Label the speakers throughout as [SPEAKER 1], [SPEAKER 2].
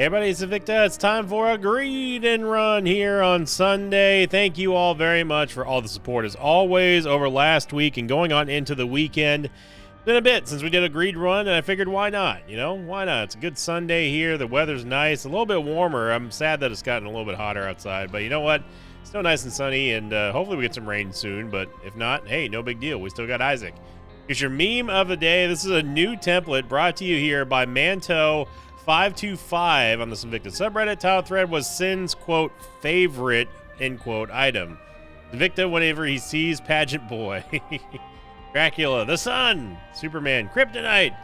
[SPEAKER 1] Hey everybody, it's Invicta. It's time for a Greed and Run here on Sunday. Thank you all very much for all the support as always over last week and going on into the weekend. It's been a bit since we did a Greed Run, and I figured why not? You know, why not? It's a good Sunday here. The weather's nice, a little bit warmer. I'm sad that it's gotten a little bit hotter outside, but you know what? It's still nice and sunny, and hopefully we get some rain soon, but if not, hey, no big deal. We still got Isaac. Here's your meme of the day. This is a new template brought to you here by Manto525 on the Invicta subreddit. Title thread was Sin's, quote, favorite, end quote, item. Invicta, whenever he sees Pageant Boy. Dracula, the Sun, Superman, Kryptonite,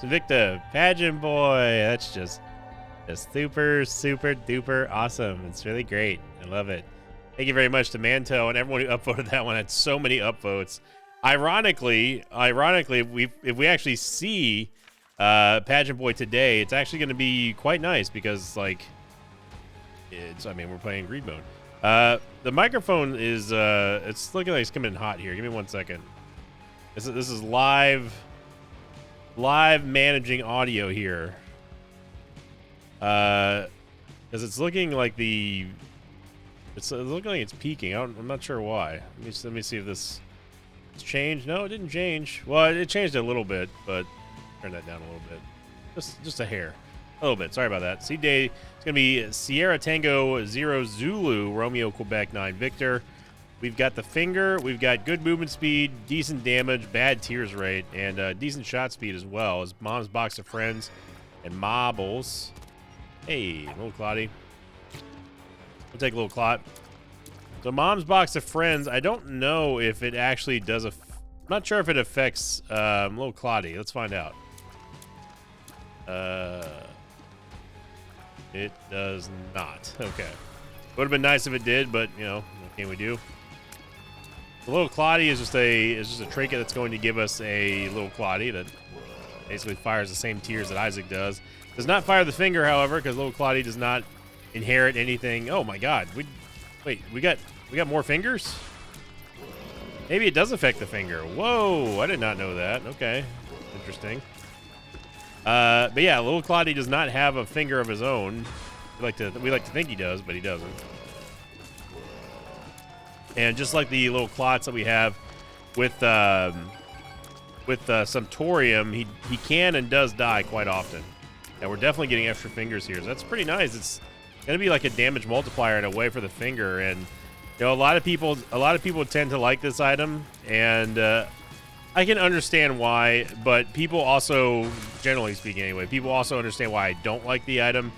[SPEAKER 1] Invicta, Pageant Boy. That's just super duper awesome. It's really great. I love it. Thank you very much to Manto and everyone who upvoted that one. Had so many upvotes. Ironically, if we actually see Pageant Boy today, it's actually going to be quite nice because, like, we're playing Greed mode. The microphone is, it's looking like it's coming in hot here. Give me 1 second. This is live managing audio here. Because it's looking like it's looking like it's peaking. I'm not sure why. Let me see if this changed. No, it didn't change. Well, it changed a little bit, but turn that down a little bit. Just a hair. A little bit. Sorry about that. Seed day. It's going to be Sierra Tango 0 Zulu, Romeo Quebec 9 Victor. We've got the finger. We've got good movement speed, decent damage, bad tears rate, and decent shot speed as well as Mom's Box of Friends and Marbles. Hey, little Clotty. We'll take a little clot. So Mom's Box of Friends, I don't know if it actually does I'm not sure if it affects little Clotty. Let's find out. It does not. Okay. Would have been nice if it did, but you know, what can we do? The little Clotty is just a trinket that's going to give us a little Clotty that basically fires the same tears that Isaac does. Does not fire the finger, however, because little Clotty does not inherit anything. Oh my God! We got more fingers. Maybe it does affect the finger. Whoa! I did not know that. Okay, interesting. But yeah, little Clotty does not have a finger of his own. We like to think he does, but he doesn't. And just like the little clots that we have with Sumptorium, he can and does die quite often. And we're definitely getting extra fingers here. So that's pretty nice. It's gonna be like a damage multiplier in a way for the finger. And you know, a lot of people tend to like this item, and I can understand why. But people also, generally speaking, anyway, people also understand why I don't like the item.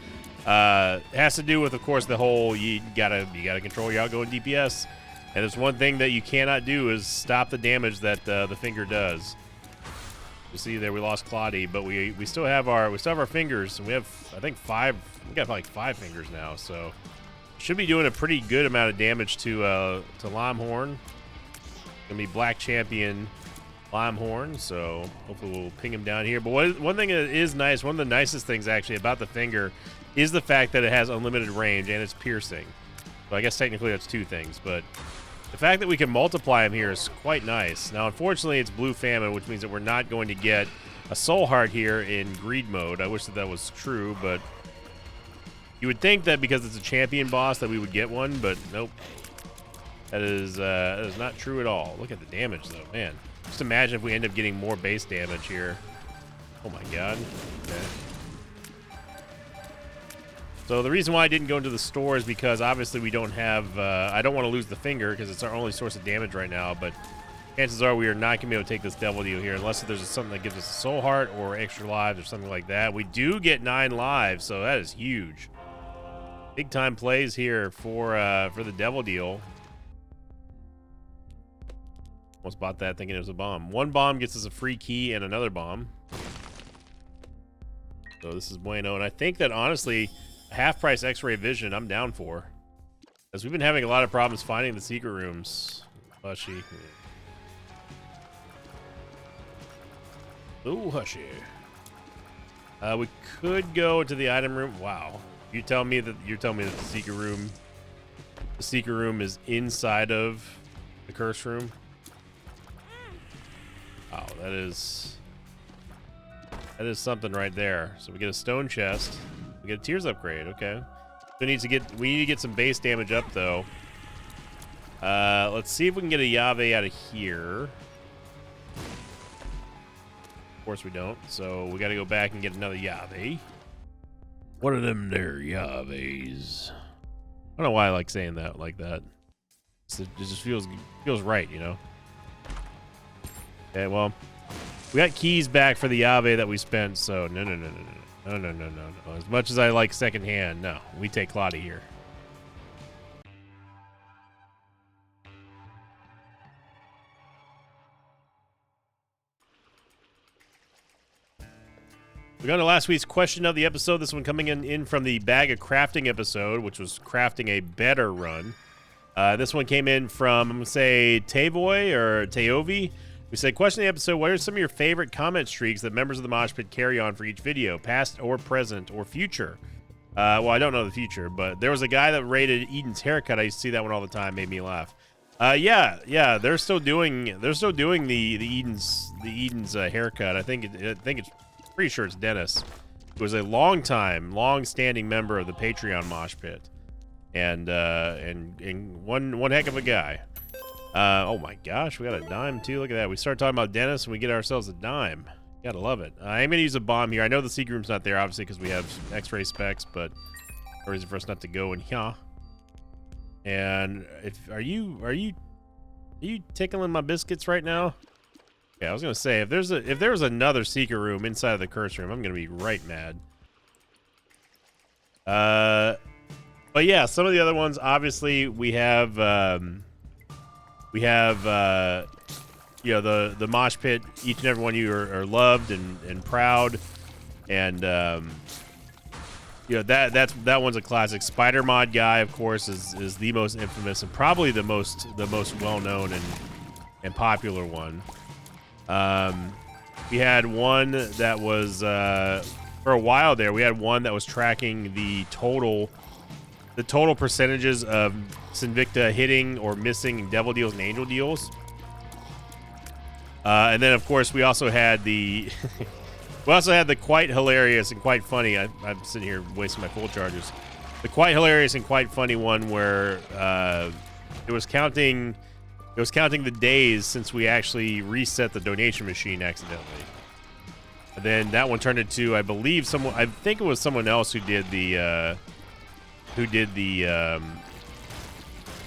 [SPEAKER 1] It has to do with, of course, the whole you gotta control your outgoing DPS. And there's one thing that you cannot do is stop the damage that the finger does. You see there, we lost Clotty, but we still have our fingers, and we have, I think, 5. We got like 5 fingers now, so should be doing a pretty good amount of damage to Limehorn. Gonna be Black Champion Limehorn, so hopefully we'll ping him down here. But one thing that is nice, one of the nicest things actually about the finger, is the fact that it has unlimited range and it's piercing. So I guess technically that's 2 things, but the fact that we can multiply them here is quite nice. Now, unfortunately, it's Blue Famine, which means that we're not going to get a Soul Heart here in Greed mode. I wish that was true, but you would think that because it's a champion boss that we would get one, but nope. That is not true at all. Look at the damage, though, man. Just imagine if we end up getting more base damage here. Oh my God. Okay. So the reason why I didn't go into the store is because obviously we don't have, I don't want to lose the finger because it's our only source of damage right now, but chances are we are not going to be able to take this Devil Deal here unless there's something that gives us a Soul Heart or extra lives or something like that. We do get 9 lives, so that is huge. Big time plays here for the Devil Deal. Almost bought that thinking it was a bomb. 1 bomb gets us a free key and another bomb. So this is bueno, and I think that honestly, half-price X-ray vision I'm down for, as we've been having a lot of problems finding the secret rooms. Hushy. Ooh, hushy. We could go to the item room. Wow. You're telling me that the secret room is inside of the curse room? Wow, that is something right there. So we get a stone chest. We get a Tears upgrade. Okay. We need to get some base damage up though. Let's see if we can get a Yave out of here. Of course we don't. So we got to go back and get another Yave. One of them there Yaves. I don't know why I like saying that like that. It just feels right, you know. Okay, well, we got keys back for the Yave that we spent, so no. As much as I like secondhand, no, we take Claudia here. We got to last week's question of the episode. This one coming in from the Bag of Crafting episode, which was crafting a better run. This one came in from, I'm going to say, Tavoy or Teovi. We said, question of the episode, what are some of your favorite comment streaks that members of the Mosh Pit carry on for each video, past or present or future? Well, I don't know the future, but there was a guy that rated Eden's haircut. I used to see that one all the time. Made me laugh. Yeah, they're still doing the Eden's haircut. I think it's pretty sure it's Dennis, who was a long-standing member of the Patreon Mosh Pit, and one heck of a guy. Oh my gosh, we got a dime too. Look at that. We start talking about Dennis and we get ourselves a dime. Gotta love it. I'm gonna use a bomb here. I know the secret room's not there, obviously, because we have X-ray specs, but no reason for us not to go in here. And are you tickling my biscuits right now? Yeah, I was gonna say if there was another secret room inside of the curse room, I'm gonna be right mad. But yeah, some of the other ones, obviously, we have you know, the Mosh Pit. Each and every one of you are loved and proud, and you know, that one's a classic. Spider Mod guy, of course, is the most infamous and probably the most well known and popular one. We had one that was for a while there. We had one that was tracking the total percentages of Sinvicta hitting or missing devil deals and angel deals. And then, of course, we also had the quite hilarious and quite funny. I'm sitting here wasting my full charges. The quite hilarious and quite funny one where it was counting the days since we actually reset the donation machine accidentally. And then that one turned into, I think it was someone else who did the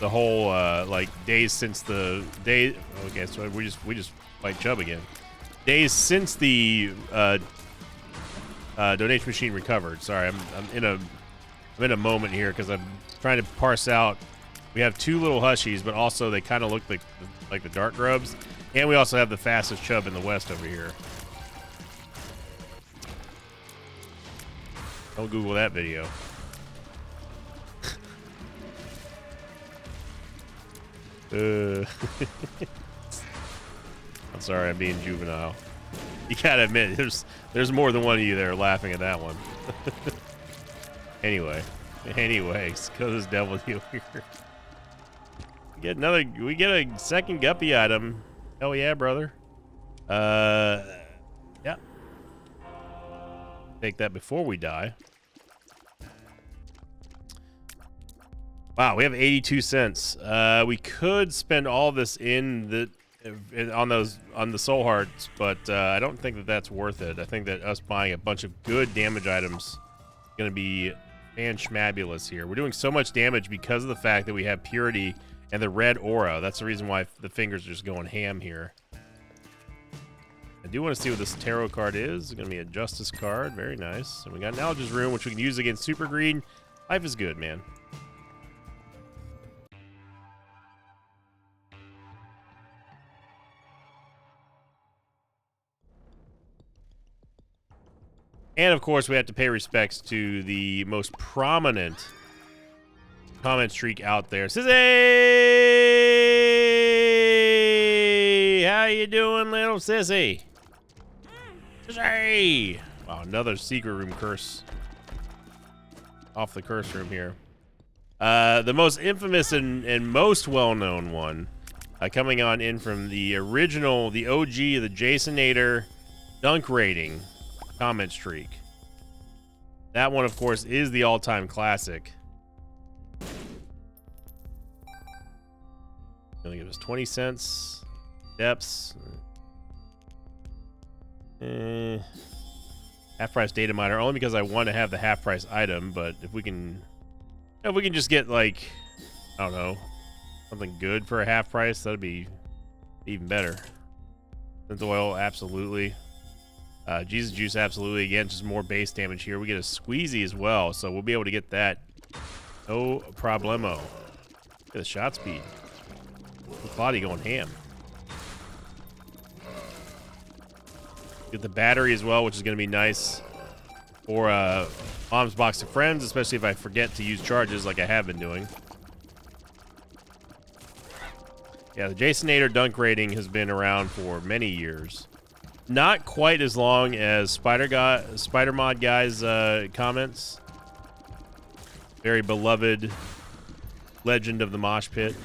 [SPEAKER 1] whole like days since the day. Okay, so we just fight Chubb again. Days since the donation machine recovered. Sorry, I'm in a moment here because I'm trying to parse out. We have two little hushies, but also they kind of look like the dark grubs, and we also have the fastest Chubb in the West over here. Don't Google that video. I'm sorry, I'm being juvenile. You gotta admit, there's more than one of you there laughing at that one. Anyways, go this devil deal here. We get a second guppy item. Hell yeah, brother. Yeah. Take that before we die. Wow, we have 82 cents. We could spend all this on the soul hearts, but I don't think that that's worth it. I think that us buying a bunch of good damage items is going to be fan-schmabulous here. We're doing so much damage because of the fact that we have purity and the red aura. That's the reason why the fingers are just going ham here. I do want to see what this tarot card is. It's going to be a justice card. Very nice. And we got an Alga's Rune, which we can use against Super Greed. Life is good, man. And, of course, we have to pay respects to the most prominent comment streak out there. Sissy! How you doing, little sissy? Sissy! Wow, another secret room curse. Off the curse room here. The most infamous and most well-known one. Coming on in from the original, the OG, the Jasonator dunk rating comment streak. That one, of course, is the all-time classic. Gonna give us 20 cents. Depths. Half price data miner, only because I want to have the half price item, but if we can just get, like, I don't know, something good for a half price, that'd be even better. Synth oil, absolutely. Jesus Juice, absolutely. Again, just more base damage here. We get a Squeezy as well, so we'll be able to get that. No problemo. Look at the shot speed. Body going ham. Get the battery as well, which is going to be nice for Mom's Box of Friends, especially if I forget to use charges like I have been doing. Yeah, the Jasonator dunk rating has been around for many years. Not quite as long as Spider Mod Guy's comments. Very beloved legend of the mosh pit.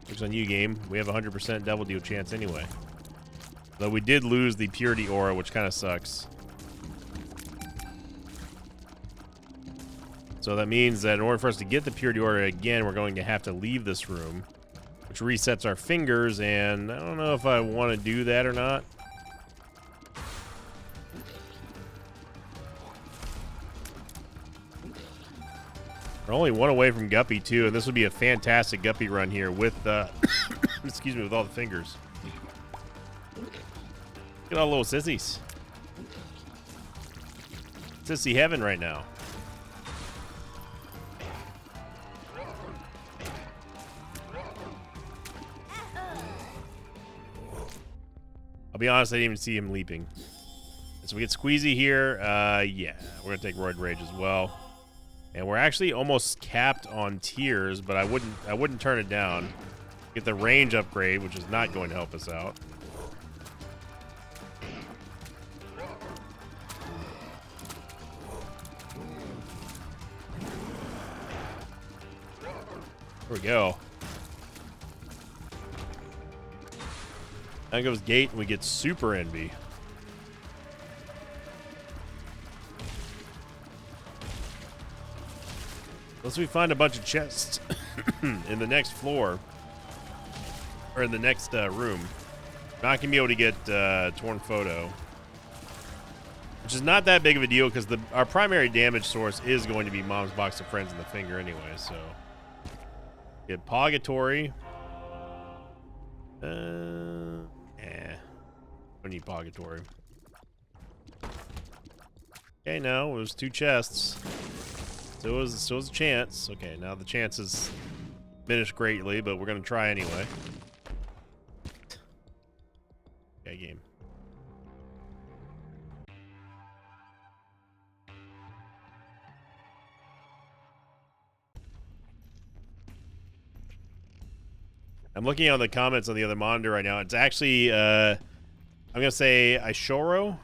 [SPEAKER 1] Looks on you, game. We have 100% double deal chance anyway. Though we did lose the Purity Aura, which kind of sucks. So that means that in order for us to get the Purity Aura again, we're going to have to leave this room, which resets our fingers, and I don't know if I want to do that or not. We're only one away from Guppy, too, and this would be a fantastic Guppy run here with, excuse me, with all the fingers. Look at all the little sissies. Sissy heaven right now. I'll be honest, I didn't even see him leaping. So we get Squeezy here. Yeah, we're gonna take Roid Rage as well. And we're actually almost capped on tiers, but I wouldn't turn it down. Get the range upgrade, which is not going to help us out. There we go. Now goes Gate, and we get Super Envy. Unless we find a bunch of chests in the next floor, or in the next room, not going to be able to get Torn Photo, which is not that big of a deal because our primary damage source is going to be Mom's Box of Friends in the finger anyway. So get Purgatory. Don't need Purgatory. Okay, no, it was 2 chests. Still was a chance. Okay, now the chances diminished greatly, but we're gonna try anyway. Okay, game. I'm looking on the comments on the other monitor right now. It's actually I'm gonna say Aishoro.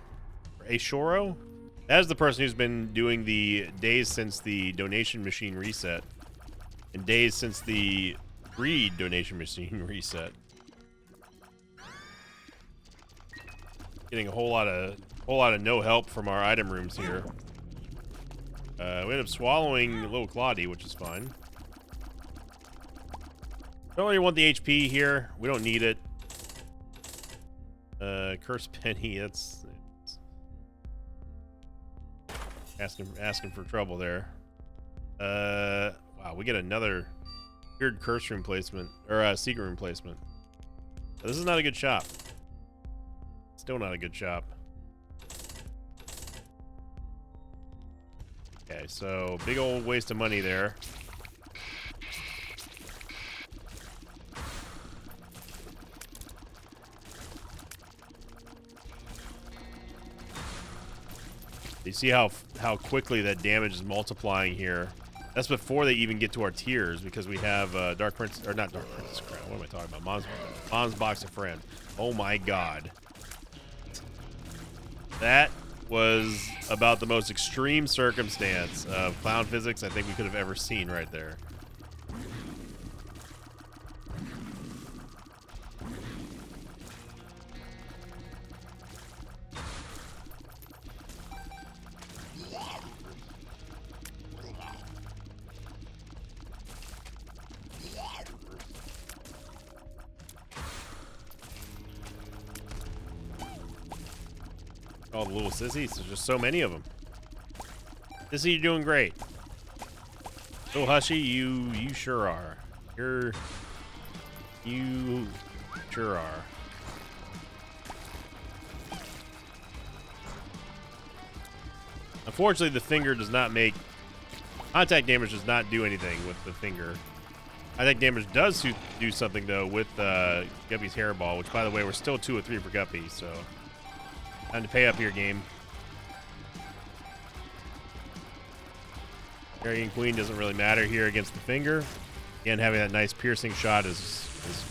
[SPEAKER 1] That is the person who's been doing the days since the donation machine reset, and days since the Greed donation machine reset. Getting a whole lot of no help from our item rooms here. We ended up swallowing Little Claudie, which is fine. Don't really want the HP here. We don't need it. Curse Penny. That's asking for trouble there. Wow, we get another weird curse room placement, or secret room placement. This is not a good shop. Still not a good shop. Okay, so big old waste of money there. You see how quickly that damage is multiplying here. That's before they even get to our tiers, because we have Dark Prince, or not Dark Princess Crown. What am I talking about? Mom's Box of Friends. Oh my god. That was about the most extreme circumstance of clown physics I think we could have ever seen right there. All the little sissies. There's just so many of them. Sissy, you're doing great. Little Hushy, you sure are. You sure are. Unfortunately, the finger does not make... Contact damage does not do anything with the finger. Contact damage does do something, though, with Guppy's Hairball, which, by the way, we're still 2 or 3 for Guppy, so... Time to pay up here, game. Carrying Queen doesn't really matter here against the finger. Again, having that nice piercing shot is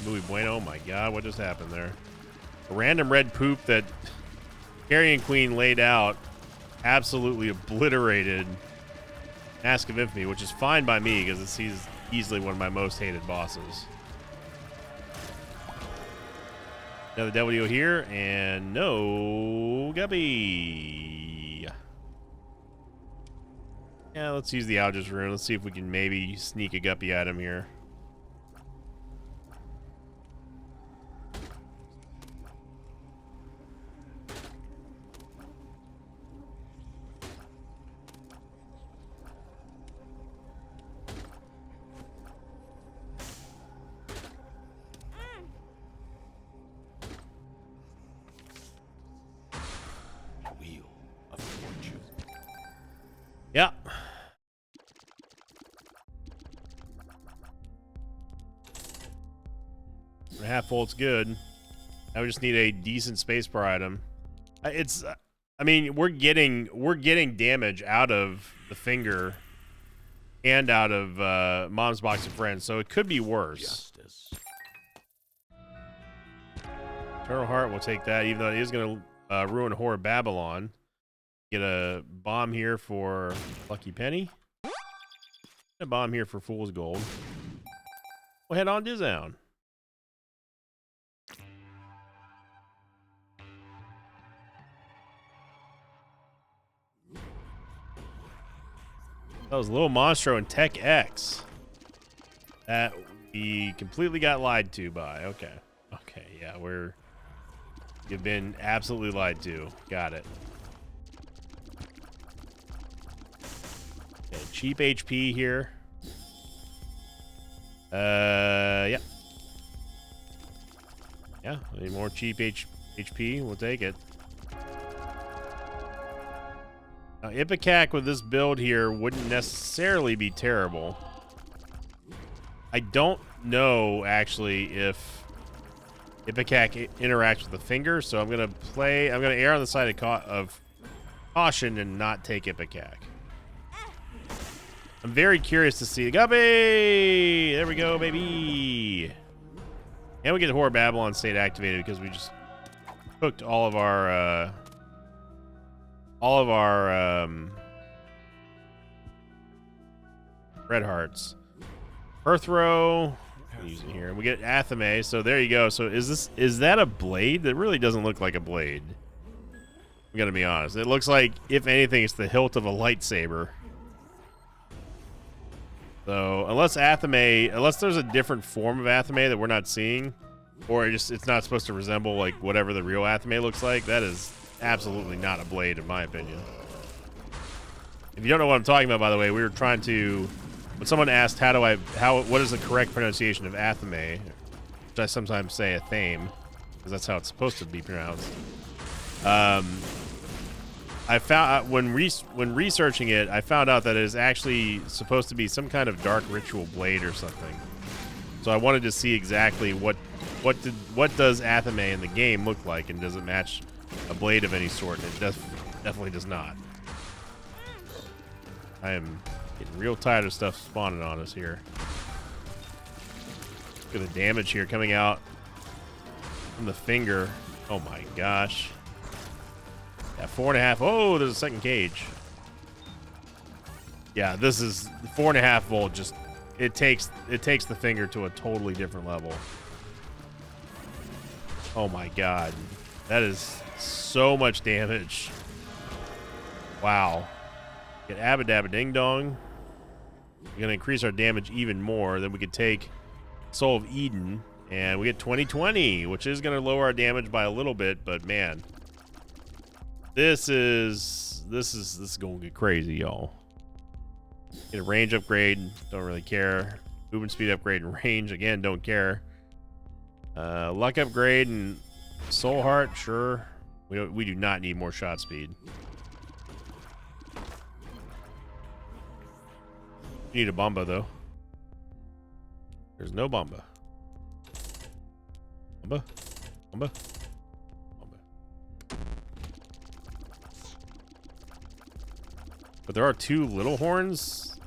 [SPEAKER 1] muy bueno. Oh my god, what just happened there? A random red poop that Carrying Queen laid out absolutely obliterated Mask of Infamy, which is fine by me because he's easily one of my most hated bosses. Another W here, and no Guppy. Yeah, let's use the Algiz Rune. Let's see if we can maybe sneak a Guppy at him here. Yeah. Half volt's good. Now we just need a decent spacebar item. I mean, we're getting damage out of the finger and out of Mom's Box of Friends, so it could be worse. Justice. Eternal Heart, we'll take that, even though it is going to ruin Whore Babylon. Get a bomb here for Lucky Penny. A bomb here for Fool's Gold. We'll head on to Dizown. That was Little Monstro and Tech X. That we completely got lied to by. Okay. Okay, yeah, you've been absolutely lied to. Got it. Okay, cheap HP here. Yeah. Yeah, any more cheap HP, we'll take it. Now, Ipecac with this build here wouldn't necessarily be terrible. I don't know, actually, if Ipecac interacts with the finger, so I'm going to err on the side of caution and not take Ipecac. I'm very curious to see. Guppy! There we go, baby! And we get the Whore Babylon state activated because we just cooked all of our red hearts. Earthrow, using here. We get Athame, so there you go. So is that a blade? That really doesn't look like a blade. I'm gonna be honest. It looks like, if anything, it's the hilt of a lightsaber. So unless there's a different form of Athame that we're not seeing, or it's not supposed to resemble like whatever the real Athame looks like, that is absolutely not a blade in my opinion. If you don't know what I'm talking about, by the way, we were trying to, when someone asked what is the correct pronunciation of Athame, which I sometimes say Athame, because that's how it's supposed to be pronounced. I found when researching it, I found out that it is actually supposed to be some kind of dark ritual blade or something. So I wanted to see exactly what does Athame in the game look like, and does it match a blade of any sort? And it definitely does not. I am getting real tired of stuff spawning on us here. Look at the damage here coming out from the finger. Oh my gosh. Yeah, 4.5. Oh, there's a second cage. Yeah, this is 4.5 volt. Just it takes the finger to a totally different level. Oh my god, that is so much damage. Wow. Get Abba Dabba Ding Dong. We're gonna increase our damage even more. Then we could take Soul of Eden, and we get 2020, which is gonna lower our damage by a little bit, but man. This is gonna get crazy, y'all. Get a range upgrade, don't really care. Movement speed upgrade and range, again, don't care. Luck upgrade and soul heart, sure. We do not need more shot speed. We need a bomba though. There's no bomba. Bomba? Bomba? Bomba. But there are 2 little horns.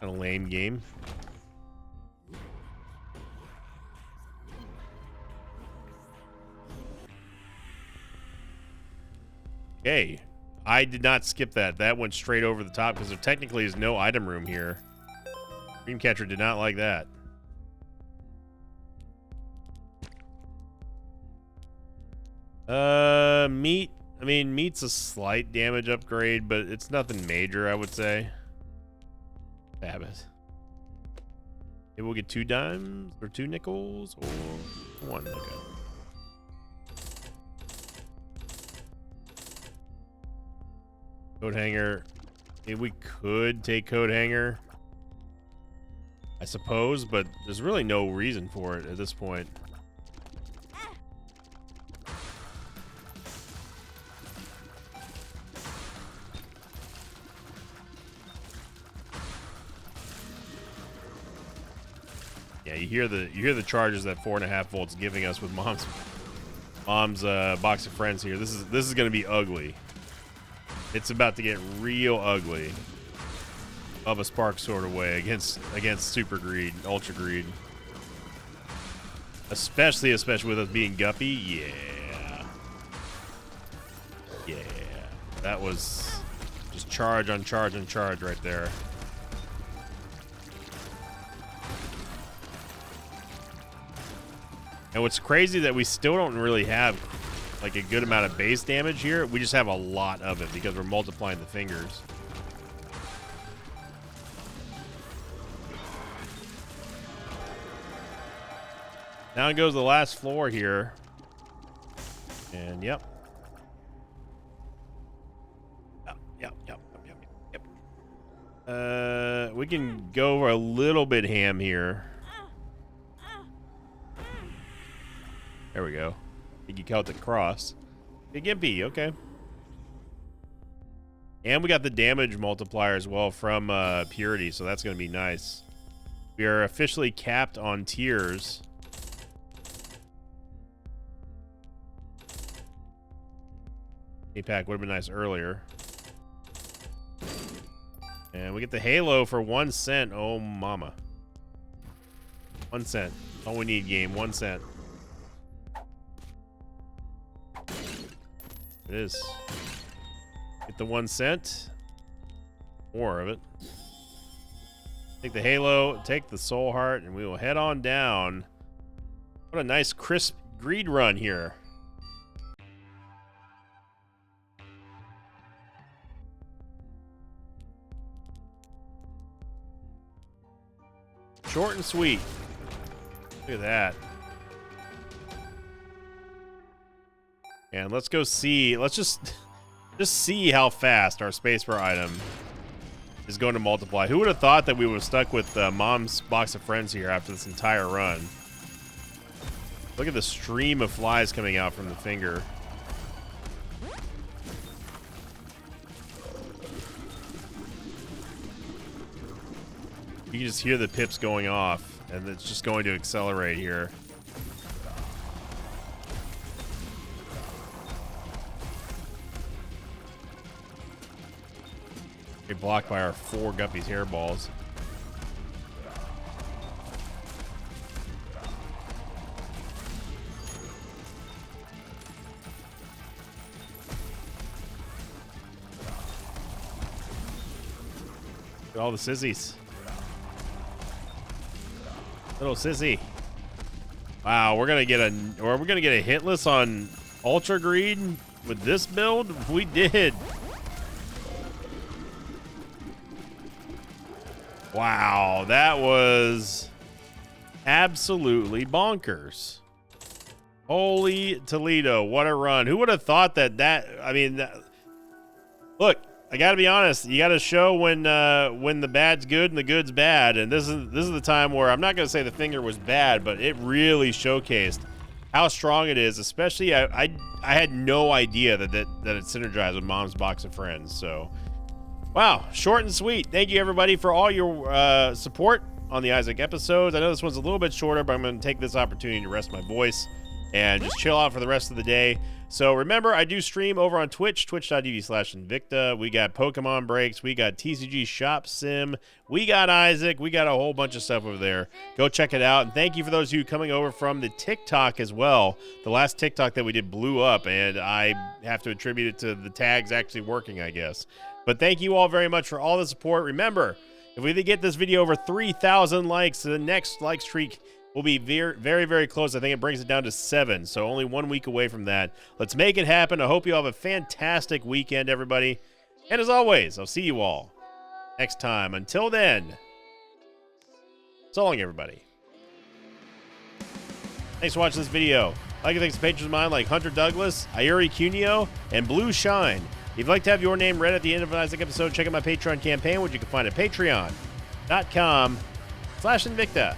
[SPEAKER 1] Kind of lame game. Okay. I did not skip that. That went straight over the top because there technically is no item room here. Dreamcatcher did not like that. Meat. I mean, meat's a slight damage upgrade, but it's nothing major, I would say. Stab it. Maybe we'll get 2 dimes or 2 nickels or 1 nickel. Coat hanger. Maybe we could take coat hanger, I suppose, but there's really no reason for it at this point. Yeah, you hear the charges that 4.5 volts giving us with mom's box of friends here. This is gonna be ugly. It's about to get real ugly. Of a spark sort of way against super greed, ultra greed. Especially with us being guppy. Yeah. Yeah. That was just charge on charge on charge right there. And what's crazy that we still don't really have like a good amount of base damage here. We just have a lot of it because we're multiplying the fingers. Down goes the last floor here. And yep. Yep. We can go a little bit ham here. There we go. Iggy Celtic Cross. Big Gimpy, okay. And we got the damage multiplier as well from Purity, so that's going to be nice. We are officially capped on tiers. A-Pack would have been nice earlier. And we get the Halo for 1 cent. Oh, mama. 1 cent. All we need, game. 1 cent. It is. Get the 1 cent. More of it. Take the Halo, take the Soul Heart, and we will head on down. What a nice, crisp greed run here. Short and sweet. Look at that. And let's go see. Let's just see how fast our spacebar item is going to multiply. Who would have thought that we would have stuck with Mom's box of friends here after this entire run? Look at the stream of flies coming out from the finger. You can just hear the pips going off, and it's just going to accelerate here. Get blocked by our 4 Guppies hairballs. Look at all the sissies. Little sissy. Wow, we're gonna get a hitless on Ultra Greed with this build? We did. Wow, that was absolutely bonkers. Holy Toledo, what a run. Who would have thought I mean, look, I got to be honest. You got to show when the bad's good and the good's bad. And this is the time where I'm not going to say the finger was bad, but it really showcased how strong it is. Especially, I had no idea that it synergized with Mom's Box of Friends. So, wow, short and sweet. Thank you, everybody, for all your support on the Isaac episodes. I know this one's a little bit shorter, but I'm going to take this opportunity to rest my voice and just chill out for the rest of the day. So remember, I do stream over on Twitch, twitch.tv/Invicta. We got Pokemon breaks. We got TCG Shop Sim. We got Isaac. We got a whole bunch of stuff over there. Go check it out. And thank you for those of you coming over from the TikTok as well. The last TikTok that we did blew up, and I have to attribute it to the tags actually working, I guess. But thank you all very much for all the support. Remember, if we get this video over 3,000 likes, the next like streak will be very, very, very close. I think it brings it down to 7, so only 1 week away from that. Let's make it happen. I hope you all have a fantastic weekend, everybody. And as always, I'll see you all next time. Until then, so long, everybody. Thanks for watching this video. Like and thanks to patrons of mine like Hunter Douglas, Ayuri Cuneo, and Blue Shine. If you'd like to have your name read at the end of an Isaac episode, check out my Patreon campaign, which you can find at patreon.com/Invicta.